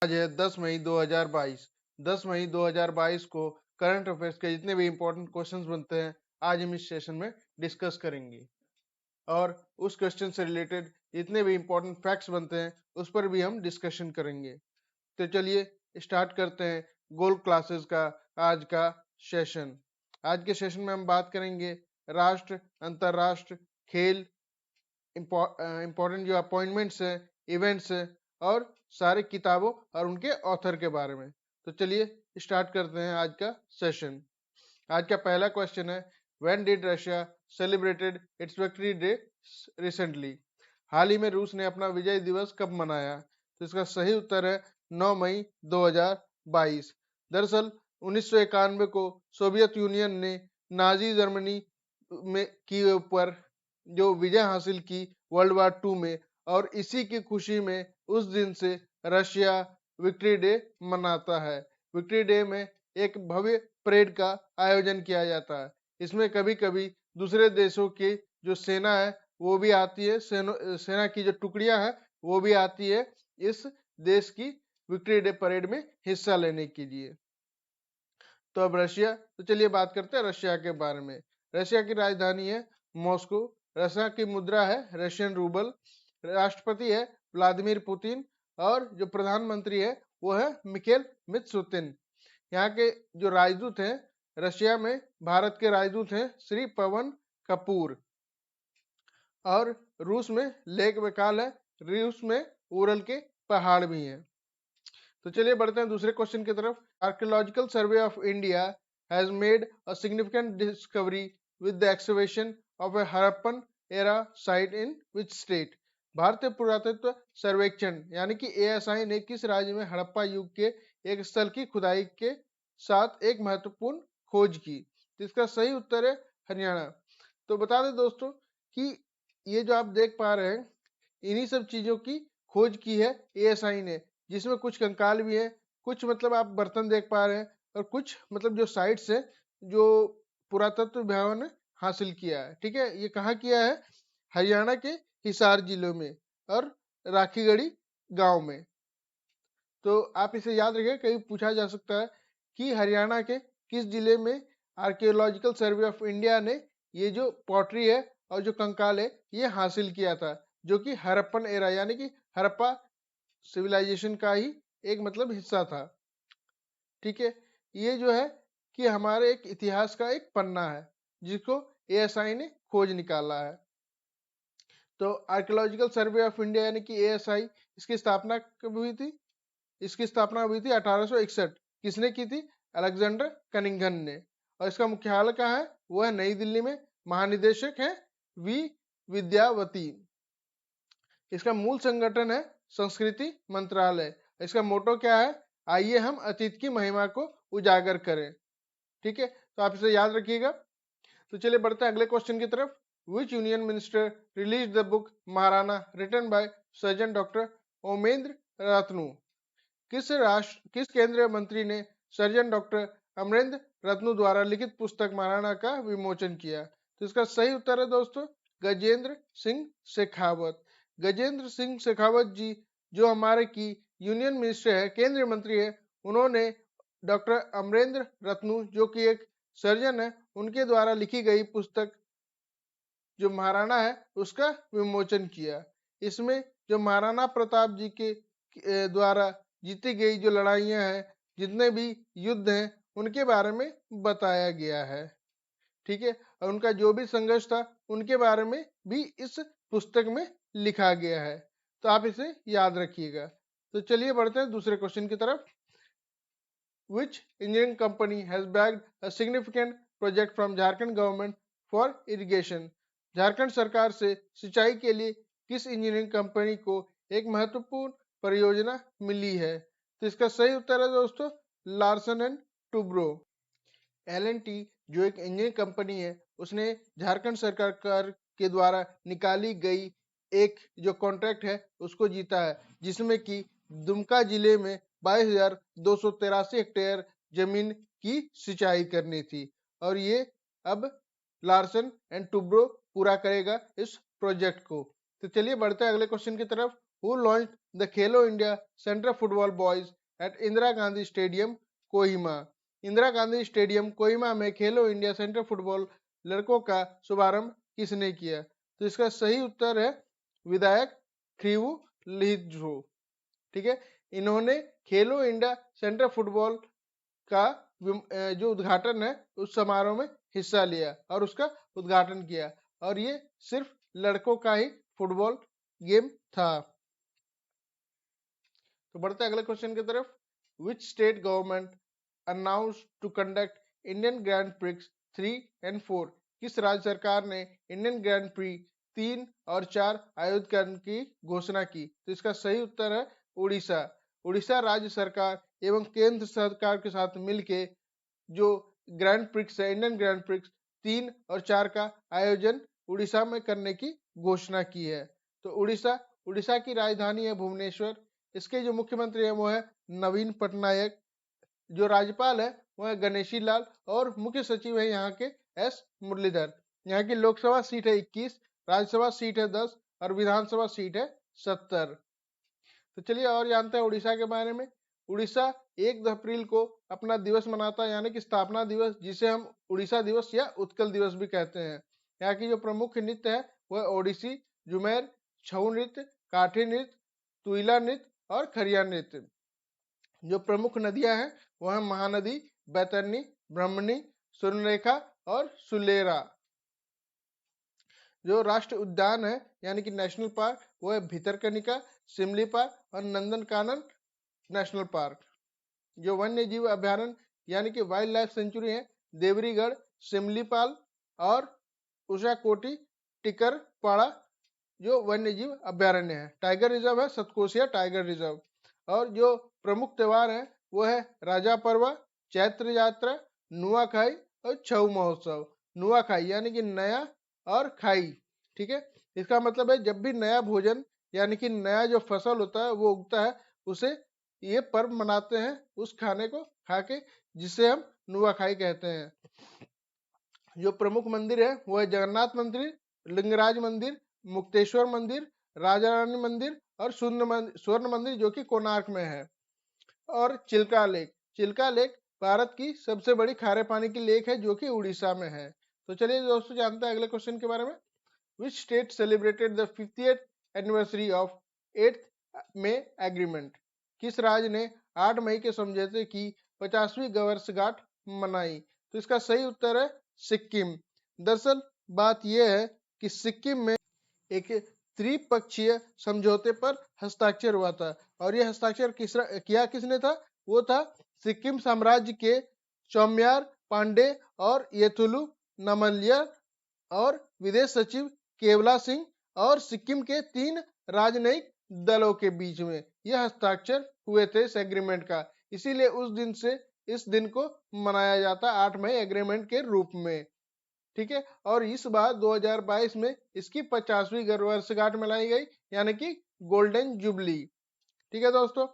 आज है 10 मई 2022। 10 मई 2022 को करंट अफेयर्स के जितने भी इंपॉर्टेंट क्वेश्चंस बनते हैं आज हम इस सेशन में डिस्कस करेंगे और उस क्वेश्चन से रिलेटेड जितने भी इंपॉर्टेंट फैक्ट्स बनते हैं उस पर भी हम डिस्कशन करेंगे। तो चलिए स्टार्ट करते हैं गोल्ड क्लासेस का आज का सेशन। आज के सेशन में हम बात करेंगे राष्ट्र, अंतरराष्ट्र, खेल, इम्पोर्टेंट जो अपॉइंटमेंट्स हैं, इवेंट्स हैं और सारे किताबों और उनके ऑथर के बारे में। तो चलिए स्टार्ट करते हैं आज का सेशन। आज का पहला क्वेश्चन है when did Russia celebrated its victory day recently. हाल ही में रूस ने अपना विजय दिवस कब मनाया? तो इसका सही उत्तर है 9 मई 2022। दरअसल 1991 को सोवियत यूनियन ने नाजी जर्मनी में की ऊपर जो विजय हासिल की वर्ल्ड वार टू में, और इसी की खुशी में उस दिन से रशिया विक्ट्री डे मनाता है। विक्ट्री डे में एक भव्य परेड का आयोजन किया जाता है। इसमें कभी कभी दूसरे देशों की जो सेना है वो भी आती है, सेना की जो टुकड़ियां हैं वो भी आती है इस देश की विक्ट्री डे परेड में हिस्सा लेने के लिए। तो अब रशिया, तो चलिए बात करते हैं रशिया के बारे में। रशिया की राजधानी है मॉस्को। रशिया की मुद्रा है रशियन रूबल। राष्ट्रपति है व्लादिमीर पुतिन और जो प्रधानमंत्री है वो है मिखेल मित्सुतिन। यहाँ के जो राजदूत हैं रशिया में, भारत के राजदूत हैं श्री पवन कपूर। और रूस में लेक बैकाल है, रूस में उरल के पहाड़ भी हैं। तो चलिए बढ़ते हैं दूसरे क्वेश्चन की तरफ। Archaeological survey of India has made a significant discovery with the excavation of A Harappan era site in which state. भारतीय पुरातत्व सर्वेक्षण यानी कि एएसआई ने किस राज्य में हड़प्पा युग के एक स्थल की खुदाई के साथ एक महत्वपूर्ण खोज की? तो इसका सही उत्तर है हरियाणा। तो बता दें दोस्तों कि ये जो आप देख पा रहे हैं इन्हीं सब चीजों की खोज की है एएसआई ने, जिसमें कुछ कंकाल भी है, कुछ मतलब आप बर्तन देख पा रहे हैं और कुछ मतलब जो साइट्स है जो पुरातत्व विभाग ने हासिल किया है। ठीक है, ये कहाँ किया है? हरियाणा के हिसार जिलों में और राखीगढ़ी गांव में। तो आप इसे याद रखिए, कहीं पूछा जा सकता है कि हरियाणा के किस जिले में आर्कियोलॉजिकल सर्वे ऑफ इंडिया ने ये जो पॉटरी है और जो कंकाल है ये हासिल किया था, जो कि हड़प्पन एरा यानी कि हड़प्पा सिविलाइजेशन का ही एक मतलब हिस्सा था। ठीक है, ये जो है कि हमारे एक इतिहास का एक पन्ना है जिसको एएसआई ने खोज निकाला है। तो आर्कियोलॉजिकल सर्वे ऑफ इंडिया यानी कि एएसआई, इसकी स्थापना कब हुई थी? इसकी स्थापना हुई थी 1861। किसने की थी? अलेक्जेंडर कनिंघन ने। और इसका मुख्यालय कहाँ है? वो है नई दिल्ली में। महानिदेशक है वी विद्यावती। इसका मूल संगठन है संस्कृति मंत्रालय। इसका मोटो क्या है? आइए हम अतीत की महिमा को उजागर करें। ठीक है, तो आप इसे याद रखिएगा। तो चलिए बढ़ते हैं अगले क्वेश्चन की तरफ। Which union minister release the book Maharana written by surgeon doctor Omendra Ratnu. किस केंद्रीय मंत्री ने सर्जन डॉक्टर अमरेंद्र रत्नू द्वारा लिखित पुस्तक महाराणा का विमोचन किया? तो इसका सही उत्तर है दोस्तों गजेंद्र सिंह शेखावत। गजेंद्र सिंह शेखावत जी जो हमारे की यूनियन मिनिस्टर है, केंद्रीय मंत्री है, उन्होंने डॉक्टर अमरेंद्र रत्नू जो कि एक सर्जन है उनके द्वारा लिखी गई पुस्तक जो महाराणा है उसका विमोचन किया। इसमें जो महाराणा प्रताप जी के द्वारा जीती गई जो लड़ाइयां हैं, जितने भी युद्ध हैं उनके बारे में बताया गया है। ठीक है, और उनका जो भी संघर्ष था उनके बारे में भी इस पुस्तक में लिखा गया है। तो आप इसे याद रखिएगा। तो चलिए बढ़ते हैं दूसरे क्वेश्चन की तरफ। Which engineering company has bagged a significant project from Jharkhand government for irrigation? Jharkhand सरकार से सिंचाई के लिए किस इंजीनियरिंग कंपनी को एक महत्वपूर्ण परियोजना मिली है? तो इसका सही उत्तर है दोस्तों लार्सन एंड टुब्रो। L&T जो एक इंजीनियरिंग कंपनी है उसने झारखंड सरकार के द्वारा निकाली गई एक जो कॉन्ट्रैक्ट है उसको जीता है, जिसमें कि दुमका जिले में 22,283 हेक्टेयर जमीन की सिंचाई करनी थी। और ये अब लार्सन एंड टुब्रो पूरा करेगा इस प्रोजेक्ट को। तो चलिए बढ़ते हैं अगले क्वेश्चन की तरफ। Who launch the Khelo India centre football boys at Indira Gandhi stadium Kohima. Indira Gandhi stadium Kohima में खेलो इंडिया सेंटर फुटबॉल लड़कों का शुभारंभ किसने किया? तो इसका सही उत्तर है विधायक खीवू लिहिजू। ठीक है, इन्होंने खेलो इंडिया सेंटर फुटबॉल का जो उद्घाटन है उस समारोह में हिस्सा लिया और उसका उद्घाटन किया, और ये सिर्फ लड़कों का ही फुटबॉल गेम था। तो बढ़ते हैं अगले क्वेश्चन की तरफ। Which state government announce to conduct Indian Grand Prix 3 and 4? किस राज्य सरकार ने इंडियन ग्रैंड प्री 3 और 4 आयोजित करने की घोषणा की? तो इसका सही उत्तर है उड़ीसा। उड़ीसा राज्य सरकार एवं केंद्र सरकार के साथ मिलके जो ग्रैंड प्रिक्स है, इंडियन ग्रैंड प्रिक्स 3 और 4 का आयोजन उड़ीसा में करने की घोषणा की है। तो उड़ीसा की राजधानी है भुवनेश्वर। इसके जो मुख्यमंत्री है वो है नवीन पटनायक। जो राज्यपाल है वो है गणेशी लाल, और मुख्य सचिव है यहाँ के एस मुरलीधर। यहाँ की लोकसभा सीट है 21, राज्यसभा सीट है 10 और विधानसभा सीट है 70। तो चलिए और जानते हैं उड़ीसा के बारे में। उड़ीसा 1 अप्रैल को अपना दिवस मनाता है, यानी कि स्थापना दिवस, जिसे हम उड़ीसा दिवस या उत्कल दिवस भी कहते हैं। यहाँ की जो प्रमुख नृत्य है वह ओडिसी, झुमेर, छऊ नृत्य, काठी नृत्य, तुइला नृत्य और खरिया नृत्य। जो प्रमुख नदियां हैं वह महानदी, बैतरनी, ब्रह्मणी, स्वर्णरेखा और सुलेरा। जो राष्ट्रीय उद्यान है यानी कि नेशनल पार्क वो है भितरकनिका, सिमलीपाल और नंदनकानन नेशनल पार्क। जो वन्य जीव अभ्यारण्य यानी कि वाइल्ड लाइफ सेंचुरी है देवरीगढ़, सिमलीपाल और उषाकोटी टिकरपाड़ा जो वन्य जीव अभ्यारण्य है। टाइगर रिजर्व है सतकोशिया टाइगर रिजर्व। और जो प्रमुख त्योहार है वो है राजा पर्व, चैत्र यात्रा, नुआखाई और छऊ महोत्सव। नुआखाई यानी कि नया और खाई, ठीक है, इसका मतलब है जब भी नया भोजन यानी कि नया जो फसल होता है वो उगता है, उसे ये पर्व मनाते हैं, उस खाने को खा के, जिसे हम नुआखाई कहते हैं। जो प्रमुख मंदिर है वो है जगन्नाथ मंदिर, लिंगराज मंदिर, मुक्तेश्वर मंदिर, राजा रानी मंदिर और स्वर्ण मंदिर जो कि कोणार्क में है। और चिल्का लेक भारत की सबसे बड़ी खारे पानी की लेक है जो कि उड़ीसा में है। तो चलिए दोस्तों जानते हैं अगले क्वेश्चन के बारे में। Which state celebrated the 50th anniversary of 8th May Agreement? किस राज्य ने 8 मई के समझौते की 50वीं वर्षगांठ मनाई? तो इसका सही उत्तर है सिक्किम। दरअसल बात यह है कि सिक्किम में एक त्रिपक्षीय समझौते पर हस्ताक्षर हुआ था, और यह हस्ताक्षर किया किसने था? वो था सिक्किम साम्राज्य के चौम्यार पांडे और येथुलु नमल्यार और विदेश सचिव केवला सिंह और सिक्किम के 3 राजनयिक दलों के बीच में यह हस्ताक्षर हुए थे इस एग्रीमेंट का। इसीलिए उस दिन से इस दिन को मनाया जाता है 8 मई एग्रीमेंट के रूप में। ठीक है, और इस बार 2022 में इसकी 50वीं वर्षगांठ मनाई गई, यानी कि गोल्डन जुबली। ठीक है दोस्तों,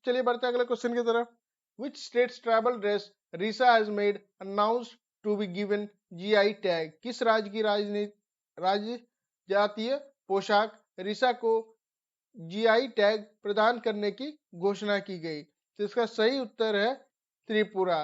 चलिए बढ़ते हैं अगले क्वेश्चन की तरफ। Which state's travel dress Risa has made announced to be given GI tag? किस राज्य की राज्य जातीय पोशाक रिसा को जीआई टैग प्रदान करने की घोषणा की गई? तो इसका सही उत्तर है त्रिपुरा।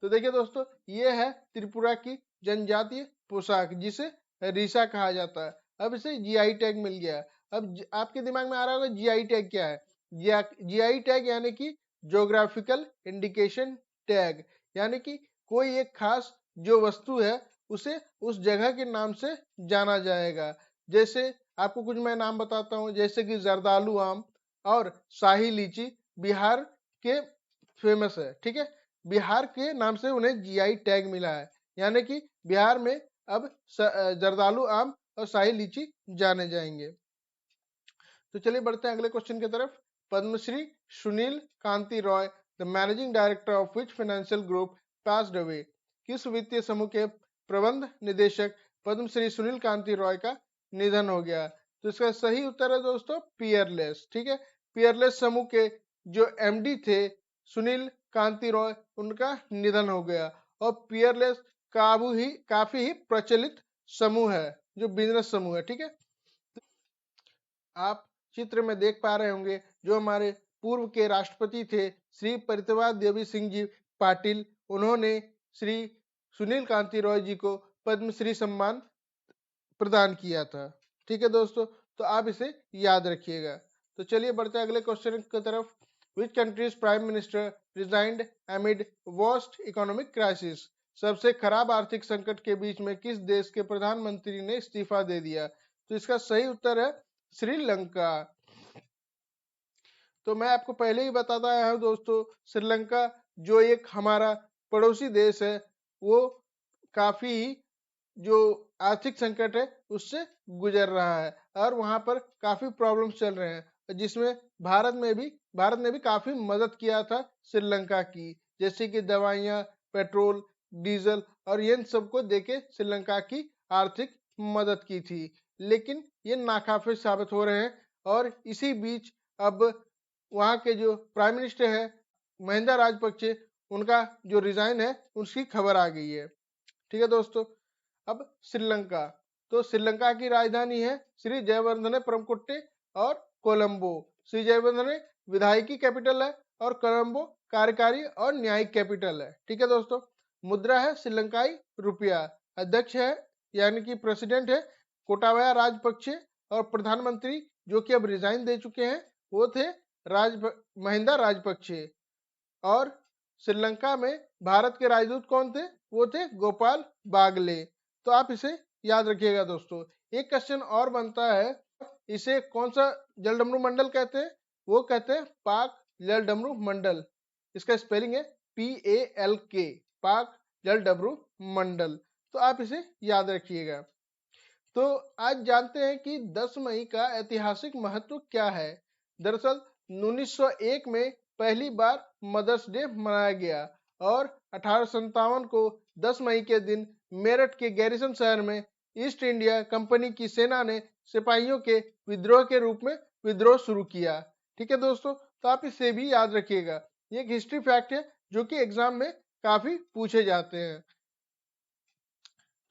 तो देखिए दोस्तों, ये है त्रिपुरा की जनजातीय पोशाक जिसे रिसा कहा जाता है। अब इसे जीआई टैग मिल गया। अब आपके दिमाग में आ रहा होगा जीआई टैग क्या है? जीआई टैग यानी कि ज्योग्राफिकल इंडिकेशन टैग, यानी कि कोई एक खास जो वस्तु है उसे उस जगह के नाम से जाना जाएगा। जैसे आपको कुछ मैं नाम बताता हूँ, जैसे कि जर्दालू आम और शाही लीची बिहार के फेमस है। ठीक है, बिहार के नाम से उन्हें जीआई टैग मिला है, यानी कि बिहार में अब जर्दालू आम और शाही लीची जाने जाएंगे। तो चलिए बढ़ते हैं अगले क्वेश्चन की तरफ। Padmashri Sunil Kanti Roy the managing director of which financial group passed away? किस वित्तीय समूह के प्रबंध निदेशक पद्मश्री सुनील कांति रॉय का निधन हो गया? तो इसका सही उत्तर है दोस्तों पियरलेस। ठीक है, पियरलेस समूह के जो एमडी थे सुनील कांति रॉय, उनका निधन हो गया। और पियरलेस काफी ही प्रचलित समूह है, जो बिजनेस समूह है। ठीक है, आप चित्र में देख पा रहे होंगे जो हमारे पूर्व के राष्ट्रपति थे श्री प्रतिभा देवी सिंह जी पाटिल, उन्होंने श्री सुनील कांति रॉय जी को पद्मश्री सम्मान प्रदान किया था। ठीक है दोस्तों, तो आप इसे याद रखिएगा। तो चलिए बढ़ते हैं अगले क्वेश्चन की तरफ। Which country's prime minister resigned amid worst economic crisis? सबसे खराब आर्थिक संकट के बीच में किस देश के प्रधानमंत्री ने इस्तीफा दे दिया? तो इसका सही उत्तर है श्रीलंका। तो मैं आपको पहले ही बताता आया हूं दोस्तों, श्रीलंका जो एक हमारा पड़ोसी देश है, वो काफी जो आर्थिक संकट है उससे गुजर रहा है और वहां पर काफी प्रॉब्लम्स चल रहे हैं, जिसमें भारत ने भी काफी मदद किया था श्रीलंका की, जैसे कि दवाइयाँ, पेट्रोल, डीजल और इन सबको देके श्रीलंका की आर्थिक मदद की थी। लेकिन ये नाकाफी साबित हो रहे हैं और इसी बीच अब वहाँ के जो प्राइम मिनिस्टर है महिंदा राजपक्षे, उनका जो रिजाइन है उसकी खबर आ गई है। ठीक है दोस्तों, अब श्रीलंका, तो श्रीलंका की राजधानी है श्री जयवर्धने परमकुट्टे और कोलंबो। श्री जयवर्धने विधायकी कैपिटल है और कोलंबो कार्यकारी और न्यायिक कैपिटल है। ठीक है दोस्तों, मुद्रा है श्रीलंकाई रुपया, अध्यक्ष है यानी कि प्रेसिडेंट है कोटाबया राजपक्षे और प्रधानमंत्री जो कि अब रिजाइन दे चुके हैं वो थे महिंदा राजपक्षे। और श्रीलंका में भारत के राजदूत कौन थे? वो थे गोपाल बागले। तो आप इसे याद रखिएगा दोस्तों। एक क्वेश्चन और बनता है, इसे कौन सा जलडमरू मंडल कहते हैं? वो कहते हैं पाक जलडमरू मंडल। इसका स्पेलिंग है PALK, पाक जलडमरू मंडल। तो आप इसे याद रखिएगा। तो आज जानते हैं कि 10 मई का ऐतिहासिक महत्व क्या है। दरअसल 1901 में पहली बार मदर्स डे मनाया गया और 1857 को 10 मई के दिन मेरठ के गैरिसन शहर में ईस्ट इंडिया कंपनी की सेना ने सिपाहियों के विद्रोह के रूप में विद्रोह शुरू किया। ठीक है दोस्तों, तो आप इसे भी याद रखिएगा। ये एक हिस्ट्री फैक्ट है जो कि एग्जाम में काफी पूछे जाते हैं।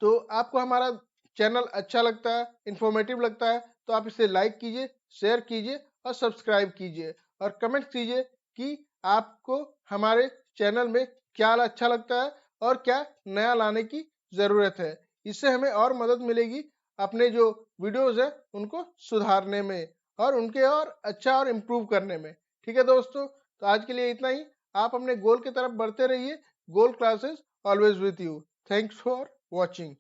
तो आपको हमारा चैनल अच्छा लगता है, इंफॉर्मेटिव लगता है, तो आप इसे लाइक कीजिए, शेयर कीजिए और सब्सक्राइब कीजिए और कमेंट कीजिए कि आपको हमारे चैनल में क्या अच्छा लगता है और क्या नया लाने की ज़रूरत है। इससे हमें और मदद मिलेगी अपने जो वीडियोस है उनको सुधारने में और उनके और अच्छा और इम्प्रूव करने में। ठीक है दोस्तों, तो आज के लिए इतना ही। आप अपने गोल की तरफ बढ़ते रहिए। Goal classes always with you. Thanks for watching.